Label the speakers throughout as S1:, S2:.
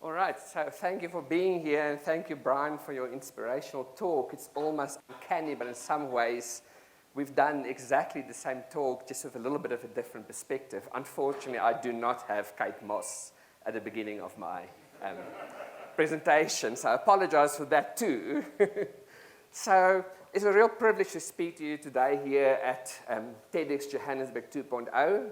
S1: All right, so thank you for being here, and thank you, Brian, for your inspirational talk. It's almost uncanny, but in some ways, we've done exactly the same talk, just with a little bit of a different perspective. Unfortunately, I do not have Kate Moss at the beginning of my presentation, so I apologize for that too. So it's a real privilege to speak to you today here at TEDxJohannesburg 2.0.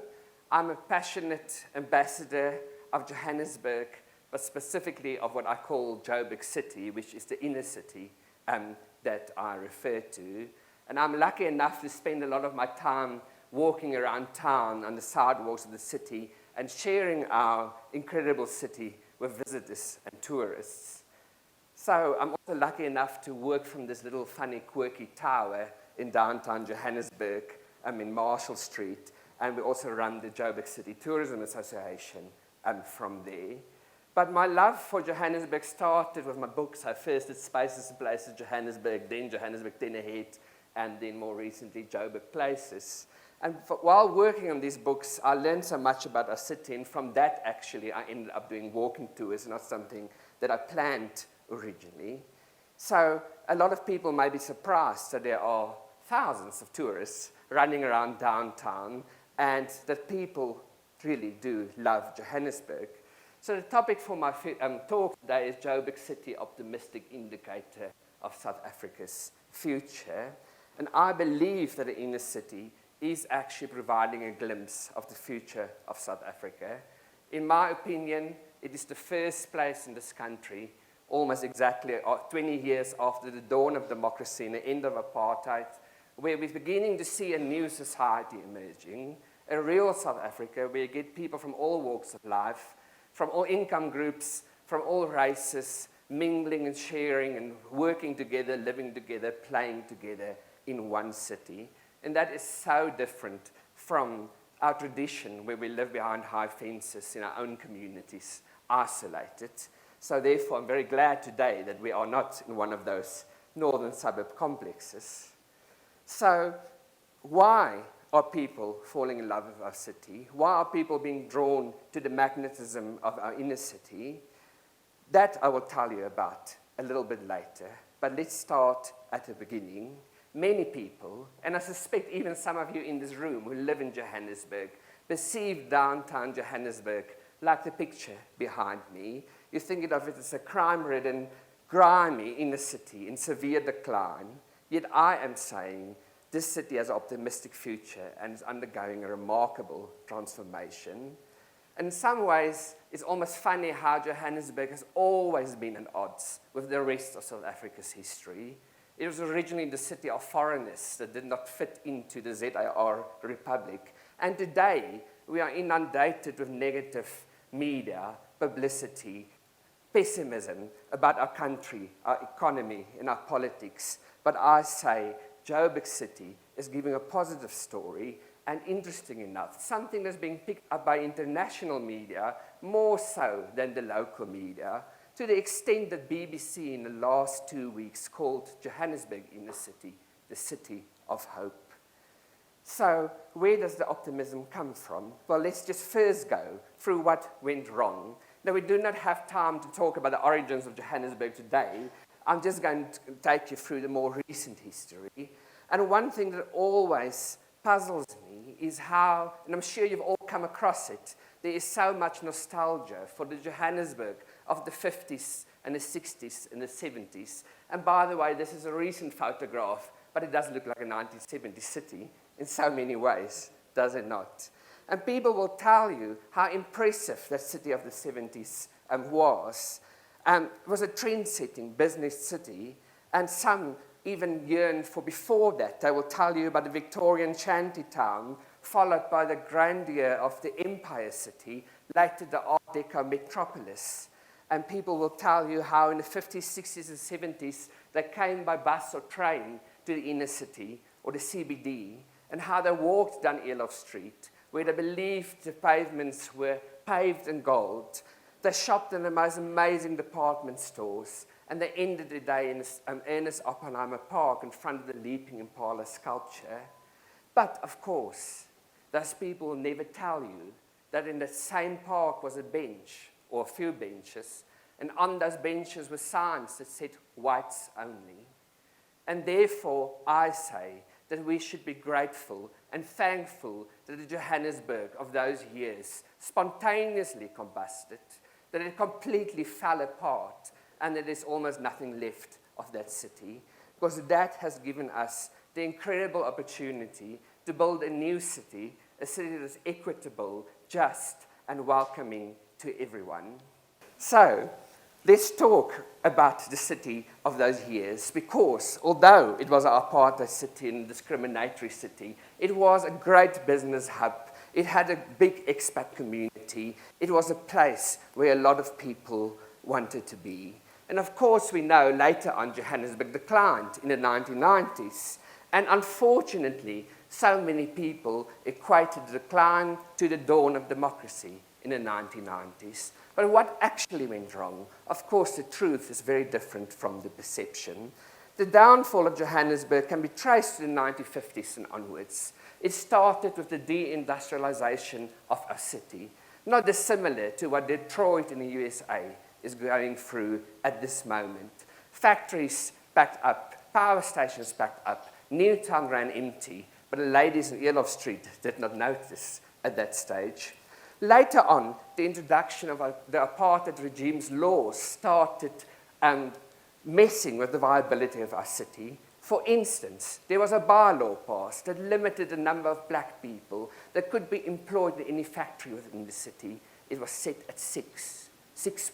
S1: I'm a passionate ambassador of Johannesburg, but specifically of what I call Joburg City, which is the inner city that I refer to. And I'm lucky enough to spend a lot of my time walking around town on the sidewalks of the city and sharing our incredible city with visitors and tourists. So I'm also lucky enough to work from this little funny, quirky tower in downtown Johannesburg, in Marshall Street, and we also run the Joburg City Tourism Association from there. But my love for Johannesburg started with my books. I first did Spaces and Places Johannesburg, then Johannesburg 10 Ahead, and then more recently Joburg Places. And while working on these books, I learned so much about our city, and from that actually I ended up doing walking tours, not something that I planned originally. So a lot of people may be surprised that there are thousands of tourists running around downtown and that people really do love Johannesburg. So the topic for my talk today is Joburg City, Optimistic Indicator of South Africa's Future. And I believe that the inner city is actually providing a glimpse of the future of South Africa. In my opinion, it is the first place in this country, almost exactly 20 years after the dawn of democracy and the end of apartheid, where we're beginning to see a new society emerging, a real South Africa where you get people from all walks of life, from all income groups, from all races, mingling and sharing and working together, living together, playing together in one city. And that is so different from our tradition where we live behind high fences in our own communities, isolated. So therefore, I'm very glad today that we are not in one of those northern suburb complexes. So why are people falling in love with our city? Why are people being drawn to the magnetism of our inner city? That I will tell you about a little bit later. But let's start at the beginning. Many people, and I suspect even some of you in this room who live in Johannesburg, perceive downtown Johannesburg like the picture behind me. You think of it as a crime-ridden, grimy inner city in severe decline. Yet I am saying this city has an optimistic future and is undergoing a remarkable transformation. And in some ways, it's almost funny how Johannesburg has always been at odds with the rest of South Africa's history. It was originally the city of foreigners that did not fit into the ZAR Republic. And today, we are inundated with negative media, publicity, pessimism about our country, our economy, and our politics. But I say Joburg City is giving a positive story, and interesting enough, something that's being picked up by international media more so than the local media, to the extent that BBC in the last 2 weeks called Johannesburg Inner City the City of Hope. So where does the optimism come from? Well, let's just first go through what went wrong. Now, we do not have time to talk about the origins of Johannesburg today. I'm just going to take you through the more recent history. And one thing that always puzzles me is how, and I'm sure you've all come across it, there is so much nostalgia for the Johannesburg of the 50s and the 60s and the 70s. And by the way, this is a recent photograph, but it does look like a 1970s city in so many ways, does it not? And people will tell you how impressive that city of the 70s was. It was a trend-setting business city, and some even yearn for before that. They will tell you about the Victorian shanty town, followed by the grandeur of the Empire City, later the Art Deco metropolis. And people will tell you how in the 50s, 60s, and 70s, they came by bus or train to the inner city, or the CBD, and how they walked down Elof Street, where they believed the pavements were paved in gold. They shopped in the most amazing department stores, and they ended the day in Ernest Oppenheimer Park in front of the Leaping Impala sculpture. But, of course, those people will never tell you that in the same park was a bench, or a few benches, and on those benches were signs that said whites only. And therefore, I say that we should be grateful and thankful that the Johannesburg of those years spontaneously combusted, that it completely fell apart, and that there's almost nothing left of that city, because that has given us the incredible opportunity to build a new city, a city that's equitable, just, and welcoming to everyone. So, let's talk about the city of those years, because although it was an apartheid city and a discriminatory city, it was a great business hub. It had a big expat community. It was a place where a lot of people wanted to be. And of course, we know later on Johannesburg declined in the 1990s. And unfortunately, so many people equated the decline to the dawn of democracy in the 1990s. But what actually went wrong? Of course, the truth is very different from the perception. The downfall of Johannesburg can be traced to the 1950s and onwards. It started with the deindustrialization of our city, not dissimilar to what Detroit in the USA is going through at this moment. Factories backed up, power stations backed up, Newtown ran empty, but the ladies in Elof Street did not notice at that stage. Later on, the introduction of the apartheid regime's laws started messing with the viability of our city. For instance, there was a bylaw passed that limited the number of black people that could be employed in any factory within the city. It was set at six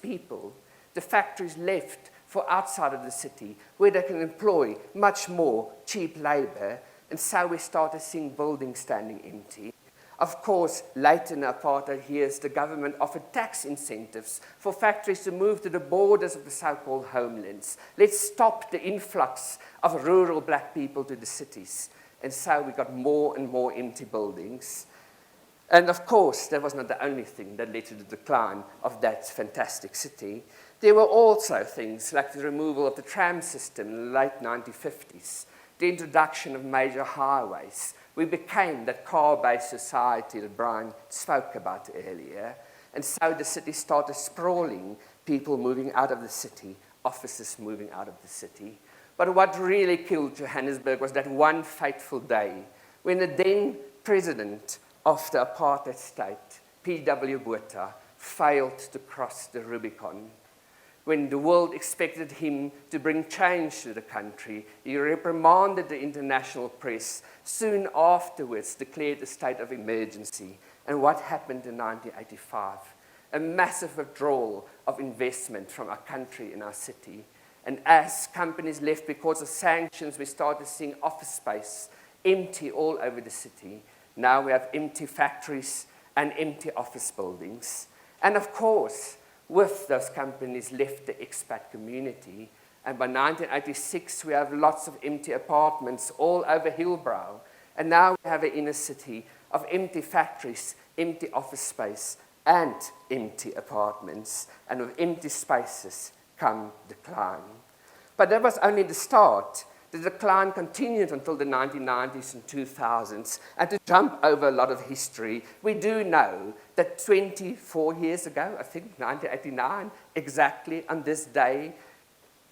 S1: people. The factories left for outside of the city, where they can employ much more cheap labor, and so we started seeing buildings standing empty. Of course, later in the apartheid years, the government offered tax incentives for factories to move to the borders of the so-called homelands. Let's stop the influx of rural black people to the cities. And so we got more and more empty buildings. And of course, that was not the only thing that led to the decline of that fantastic city. There were also things like the removal of the tram system in the late 1950s, the introduction of major highways. We became that car-based society that Brian spoke about earlier. And so the city started sprawling, people moving out of the city, offices moving out of the city. But what really killed Johannesburg was that one fateful day when the then president of the apartheid state, P.W. Botha, failed to cross the Rubicon. When the world expected him to bring change to the country, he reprimanded the international press, soon afterwards declared a state of emergency. And what happened in 1985? A massive withdrawal of investment from our country and our city. And as companies left because of sanctions, we started seeing office space empty all over the city. Now we have empty factories and empty office buildings. And of course, with those companies left the expat community. And by 1986, we have lots of empty apartments all over Hillbrow. And now we have an inner city of empty factories, empty office space, and empty apartments. And with empty spaces come decline. But that was only the start. The decline continued until the 1990s and 2000s. And to jump over a lot of history, we do know that 24 years ago, I think 1989, exactly on this day,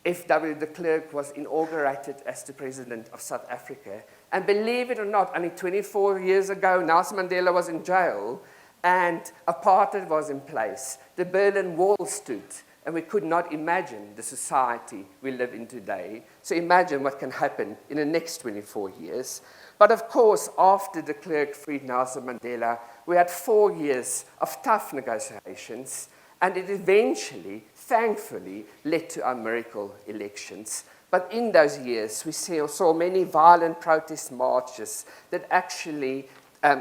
S1: F.W. de Klerk was inaugurated as the President of South Africa. And believe it or not, only 24 years ago, Nelson Mandela was in jail and apartheid was in place. The Berlin Wall stood. And we could not imagine the society we live in today. So imagine what can happen in the next 24 years. But of course, after de Klerk freed Nelson Mandela, we had 4 years of tough negotiations, and it eventually, thankfully, led to our miracle elections. But in those years, we saw many violent protest marches that actually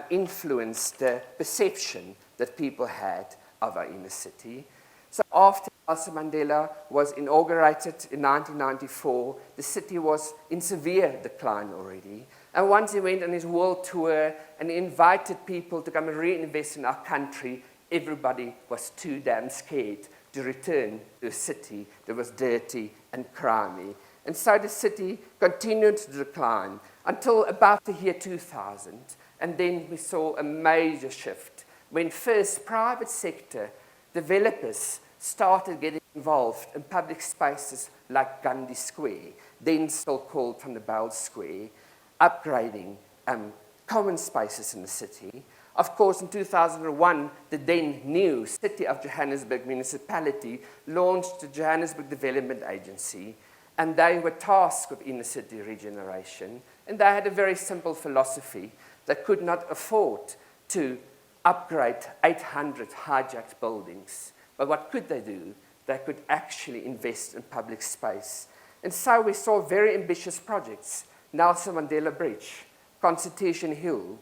S1: influenced the perception that people had of our inner city. So after Nelson Mandela was inaugurated in 1994, the city was in severe decline already. And once he went on his world tour and he invited people to come and reinvest in our country, everybody was too damn scared to return to a city that was dirty and crimey. And so the city continued to decline until about the year 2000. And then we saw a major shift when first private sector developers started getting involved in public spaces like Gandhi Square, then still called Van der Bijl Square, upgrading common spaces in the city. Of course, in 2001, the then new City of Johannesburg municipality launched the Johannesburg Development Agency, and they were tasked with inner city regeneration, and they had a very simple philosophy. They could not afford to upgrade 800 hijacked buildings. But what could they do? They could actually invest in public space. And so we saw very ambitious projects. Nelson Mandela Bridge, Constitution Hill,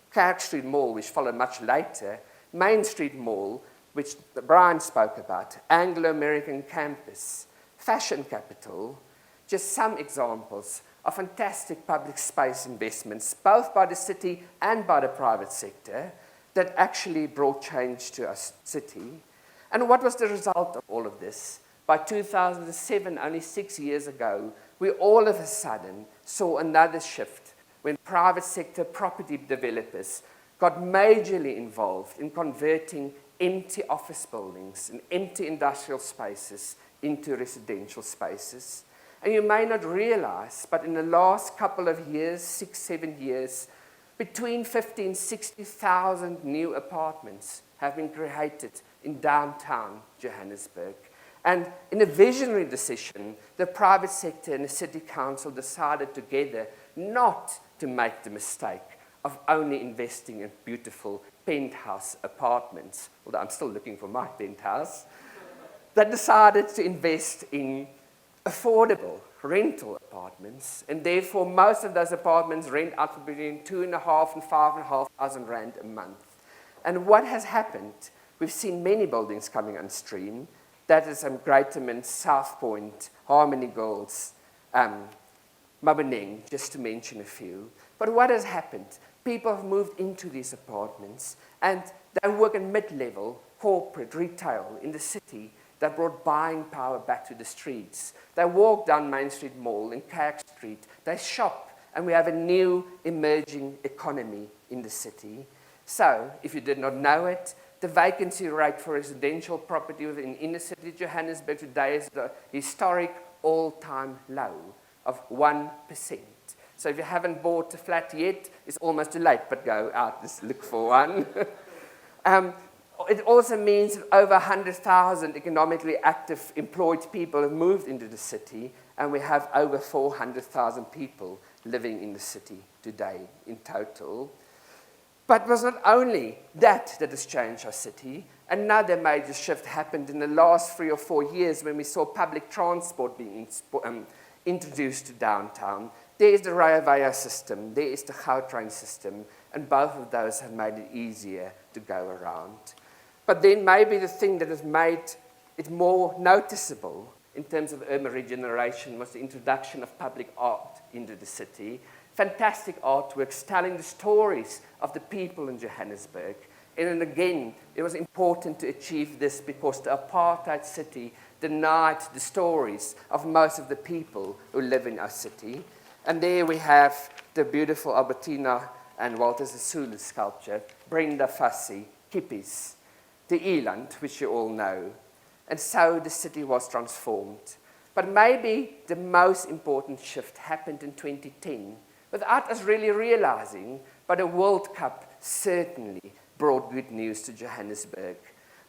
S1: Kerk Street Mall, which followed much later, Main Street Mall, which Brian spoke about, Anglo-American Campus, Fashion Capital, just some examples of fantastic public space investments, both by the city and by the private sector, that actually brought change to our city. And what was the result of all of this? By 2007, only 6 years ago, we all of a sudden saw another shift when private sector property developers got majorly involved in converting empty office buildings and empty industrial spaces into residential spaces. And you may not realize, but in the last couple of years, 6, 7 years, between 50 and 60,000 new apartments have been created in downtown Johannesburg. And in a visionary decision, the private sector and the city council decided together not to make the mistake of only investing in beautiful penthouse apartments, although I'm still looking for my penthouse. They decided to invest in affordable rental apartments, and therefore most of those apartments rent out for between 2,500 and 5,500 rand a month. And what has happened? We've seen many buildings coming on stream. That is Greatermans, South Point, Harmony Girls, Maboneng, just to mention a few. But what has happened? People have moved into these apartments, and they work in mid-level, corporate, retail in the city that brought buying power back to the streets. They walk down Main Street Mall in Kerk Street. They shop, and we have a new emerging economy in the city. So, if you did not know it, the vacancy rate for residential property within inner city Johannesburg today is the historic all-time low of 1%. So if you haven't bought a flat yet, it's almost too late, but go out and look for one. It also means that over 100,000 economically active employed people have moved into the city, and we have over 400,000 people living in the city today in total. But it was not only that has changed our city. Another major shift happened in the last 3 or 4 years when we saw public transport being introduced to downtown. There is the Railway system, there is the Gautrain system, and both of those have made it easier to go around. But then maybe the thing that has made it more noticeable in terms of urban regeneration was the introduction of public art into the city. Fantastic artworks telling the stories of the people in Johannesburg. And again, it was important to achieve this because the apartheid city denied the stories of most of the people who live in our city. And there we have the beautiful Albertina and Walter Sisulu sculpture, Brenda Fassie, Kippies, the Eland, which you all know. And so the city was transformed. But maybe the most important shift happened in 2010, without us really realizing, but the World Cup certainly brought good news to Johannesburg.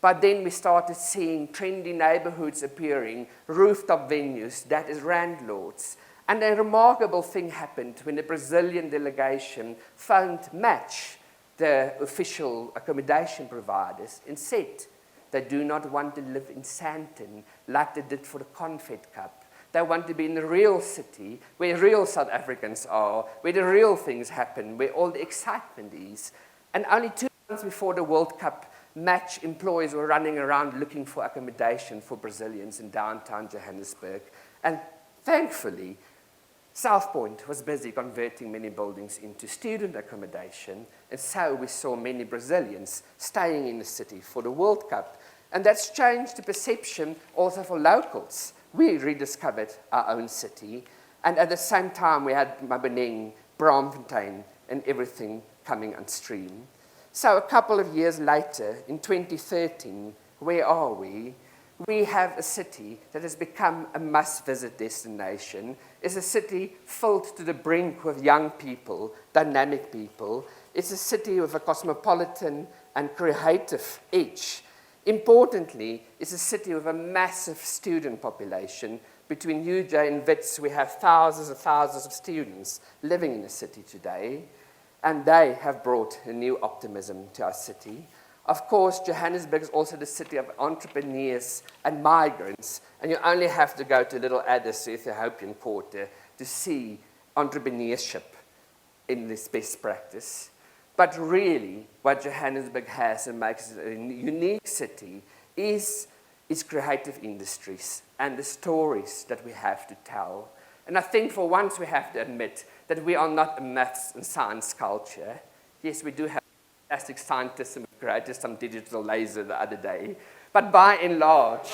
S1: But then we started seeing trendy neighborhoods appearing, rooftop venues, that is landlords. And a remarkable thing happened when the Brazilian delegation phoned Match, the official accommodation providers, and said they do not want to live in Sandton like they did for the Confed Cup. They want to be in the real city, where real South Africans are, where the real things happen, where all the excitement is. And only 2 months before the World Cup, Match employees were running around looking for accommodation for Brazilians in downtown Johannesburg. And thankfully, South Point was busy converting many buildings into student accommodation, and so we saw many Brazilians staying in the city for the World Cup. And that's changed the perception also for locals. We rediscovered our own city, and at the same time we had Maboneng, Braamfontein, and everything coming on stream. So a couple of years later, in 2013, where are we? we have a city that has become a must-visit destination. It's a city filled to the brink with young people, dynamic people. It's a city with a cosmopolitan and creative edge. Importantly, it's a city with a massive student population. Between UJ and Wits, we have thousands and thousands of students living in the city today, and they have brought a new optimism to our city. Of course, Johannesburg is also the city of entrepreneurs and migrants, and you only have to go to Little Addis, the Ethiopian quarter, to see entrepreneurship in this best practice. But really, what Johannesburg has and makes it a unique city is its creative industries and the stories that we have to tell. And I think for once we have to admit that we are not a maths and science culture. Yes, we do have fantastic scientists, and we created some digital laser the other day. But by and large,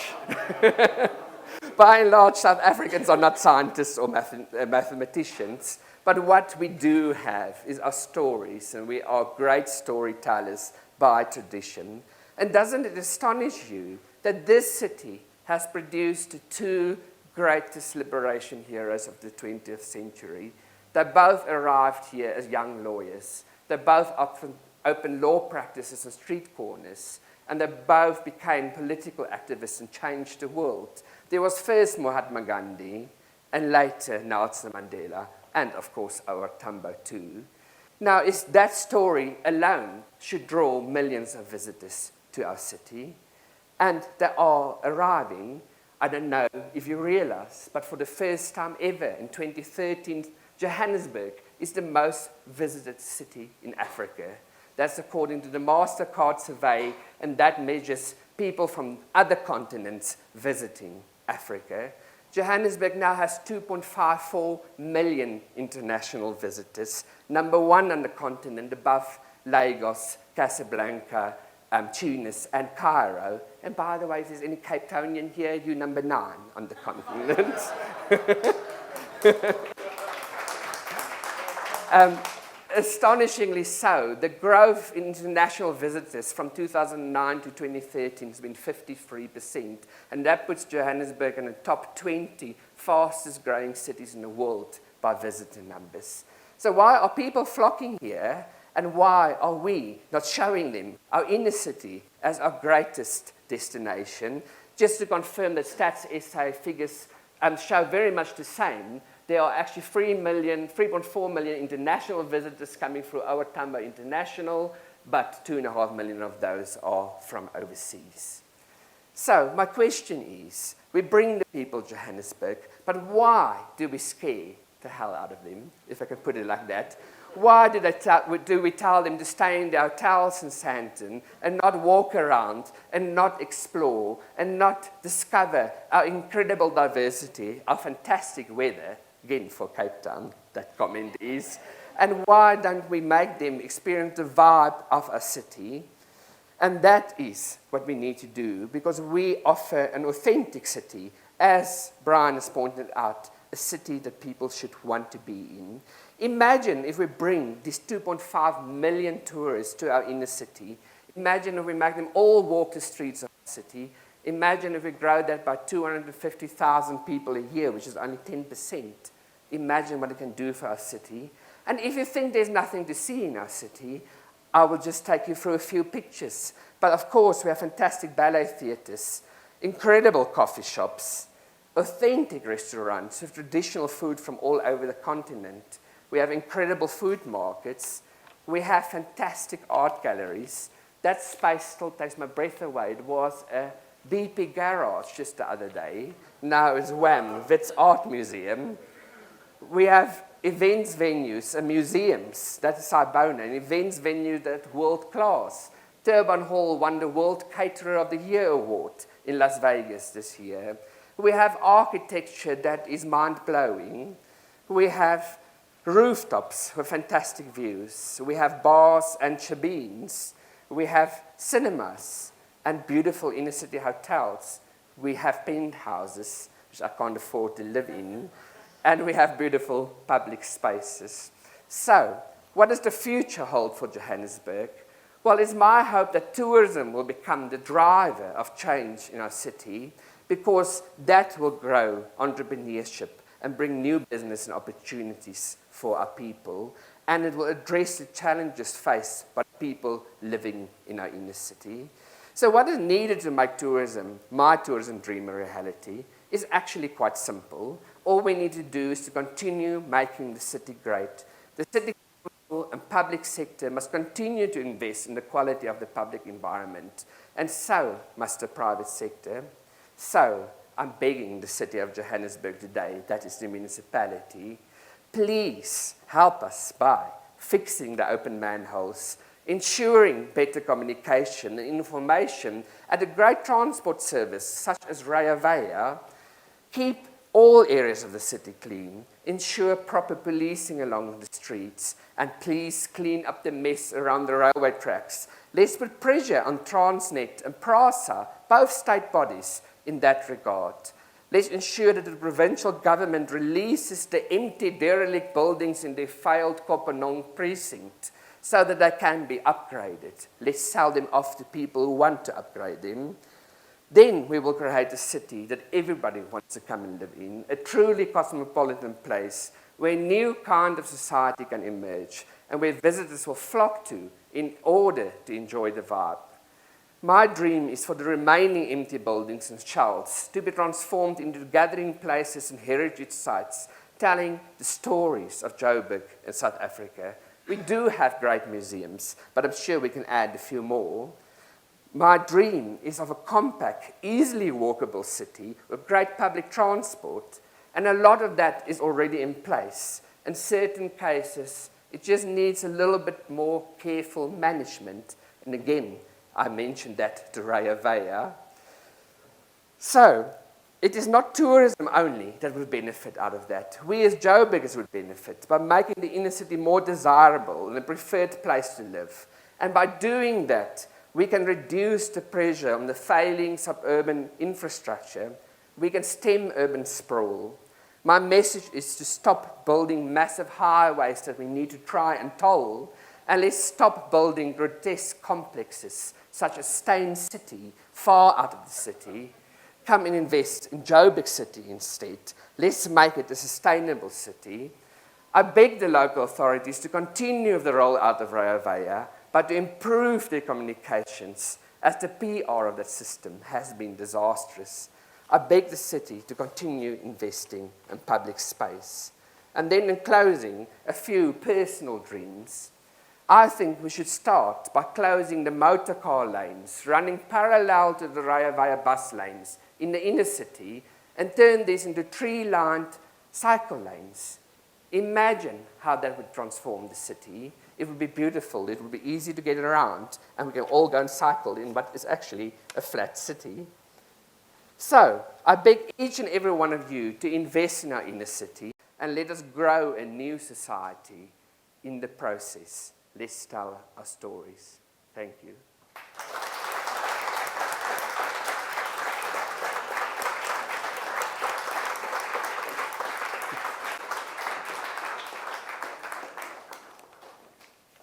S1: South Africans are not scientists or mathematicians. But what we do have is our stories, and we are great storytellers by tradition. And doesn't it astonish you that this city has produced two greatest liberation heroes of the 20th century? They both arrived here as young lawyers. They both opened law practices on street corners, and they both became political activists and changed the world. There was first Mahatma Gandhi, and later Nelson Mandela, and of course our Tambo too. Now, is that story alone should draw millions of visitors to our city, and they are arriving. I don't know if you realize, but for the first time ever in 2013, Johannesburg is the most visited city in Africa. That's according to the MasterCard survey, and that measures people from other continents visiting Africa. Johannesburg now has 2.54 million international visitors, number one on the continent, above Lagos, Casablanca, Tunis, and Cairo. And by the way, if there's any Cape Townian here, you're number 9 on the continent. Astonishingly so, the growth in international visitors from 2009 to 2013 has been 53%, and that puts Johannesburg in the top 20 fastest growing cities in the world by visitor numbers. So why are people flocking here, and why are we not showing them our inner city as our greatest destination? Just to confirm that Stats SA figures show very much the same. There are actually 3.4 million international visitors coming through our Tambo International, but 2.5 million of those are from overseas. So my question is, we bring the people to Johannesburg, but why do we scare the hell out of them, if I can put it like that? Why do we tell them to stay in their hotels in Sandton and not walk around and not explore and not discover our incredible diversity, our fantastic weather? Again, for Cape Town, that comment is. And why don't we make them experience the vibe of our city? And that is what we need to do, because we offer an authentic city, as Brian has pointed out, a city that people should want to be in. Imagine if we bring these 2.5 million tourists to our inner city. Imagine if we make them all walk the streets of the city. Imagine if we grow that by 250,000 people a year, which is only 10%. Imagine what it can do for our city. And if you think there's nothing to see in our city, I will just take you through a few pictures. But of course, we have fantastic ballet theaters, incredible coffee shops, authentic restaurants with traditional food from all over the continent. We have incredible food markets. We have fantastic art galleries. That space still takes my breath away. It was a BP garage just the other day. Now it's WAM, Wits Art Museum. We have events venues and museums. That's Sibona, an events venue that's world class. Turban Hall won the World Caterer of the Year award in Las Vegas this year. We have architecture that is mind-blowing. We have rooftops with fantastic views. We have bars and shebeens. We have cinemas and beautiful inner-city hotels. We have penthouses, which I can't afford to live in. And we have beautiful public spaces. So, what does the future hold for Johannesburg? Well, it's my hope that tourism will become the driver of change in our city, because that will grow entrepreneurship and bring new business and opportunities for our people, and it will address the challenges faced by people living in our inner city. So what is needed to make tourism, my tourism dream, a reality, is actually quite simple. All we need to do is to continue making the city great. The city and public sector must continue to invest in the quality of the public environment, and so must the private sector. So I'm begging the city of Johannesburg today, that is the municipality, please help us by fixing the open manholes, ensuring better communication and information at a great transport service such as Rea Vaya, keep all areas of the city clean, ensure proper policing along the streets, and please clean up the mess around the railway tracks. Let's put pressure on Transnet and PRASA, both state bodies, in that regard. Let's ensure that the provincial government releases the empty derelict buildings in their failed Kopanong precinct so that they can be upgraded. Let's sell them off to people who want to upgrade them. Then we will create a city that everybody wants to come and live in, a truly cosmopolitan place where a new kind of society can emerge and where visitors will flock to in order to enjoy the vibe. My dream is for the remaining empty buildings and shells to be transformed into gathering places and heritage sites telling the stories of Joburg and South Africa. We do have great museums, but I'm sure we can add a few more. My dream is of a compact, easily walkable city with great public transport, and a lot of that is already in place. In certain cases, it just needs a little bit more careful management, and again, I mentioned that to Rea Vaya. So, it is not tourism only that will benefit out of that. We as Joburgers would benefit by making the inner city more desirable and a preferred place to live. And by doing that, we can reduce the pressure on the failing suburban infrastructure. We can stem urban sprawl. My message is to stop building massive highways that we need to try and toll, and let's stop building grotesque complexes such as Steyn City, far out of the city. Come and invest in Joburg City instead. Let's make it a sustainable city. I beg the local authorities to continue the rollout of Rea Vaya, but to improve their communications, as the PR of that system has been disastrous. I beg the city to continue investing in public space. And then in closing, a few personal dreams. I think we should start by closing the motor car lanes running parallel to the Rea Vaya bus lanes in the inner city and turn these into tree-lined cycle lanes. Imagine how that would transform the city. It would be beautiful, it would be easy to get around, and we can all go and cycle in what is actually a flat city. So, I beg each and every one of you to invest in our inner city and let us grow a new society in the process. Let's tell our stories. Thank you.